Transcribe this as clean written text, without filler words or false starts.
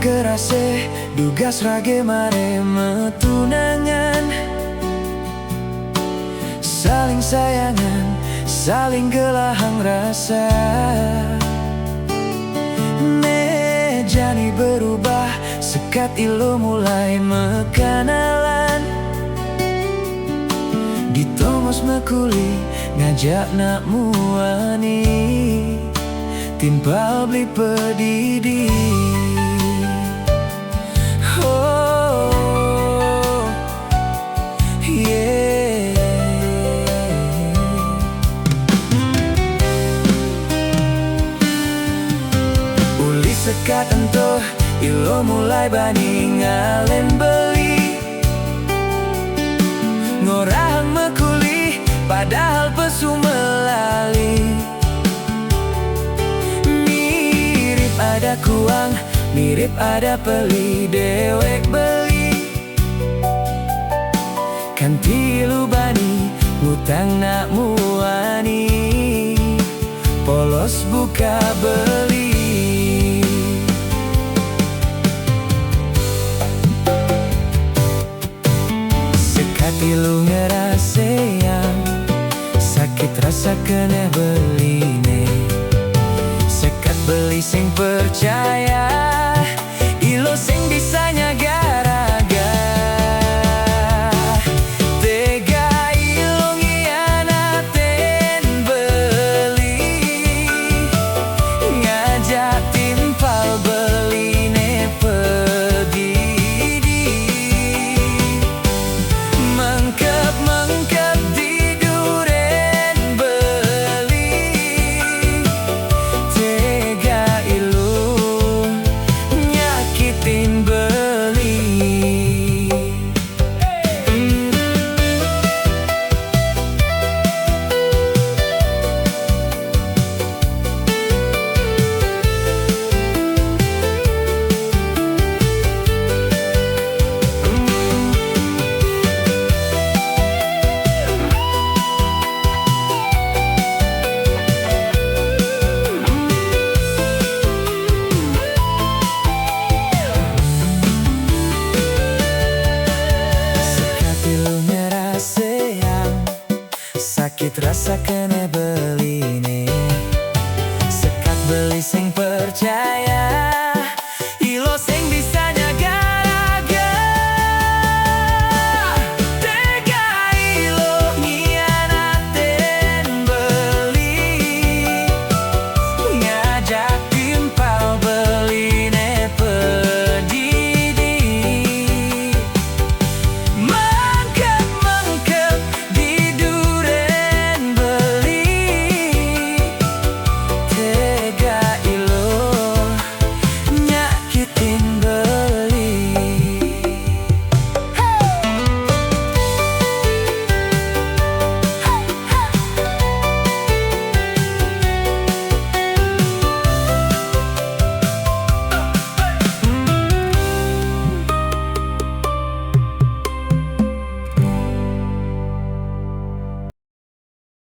kerase dugas rage mare metunangan, saling sayangan, saling gelahang rasa. Jani berubah, sekat ilo mulai mekanalan. Ditomos mekuli, ngajak nak muani, timpal beli pedidi. Oh, yeah. Uli sekat entuh, ilo mulai bani ngalen beli. Ngorang mekuli, padahal pesu melali. Mirip ada kuang, mirip ada peli, dewek beli. Kan tilu bani, ngutang nak muani, polos buka beli. Tilu ngerase yang sakit rasa kena beline, sekat beli sing percaya, ilo sing bisanya garaga. Tega ilo ngianaten beli, ngajak timpal beline pedidi. Mengkep tiduren beli, tega ilu nyakitin beli. Sakit rasa kena beline, sekat beli sing percaya.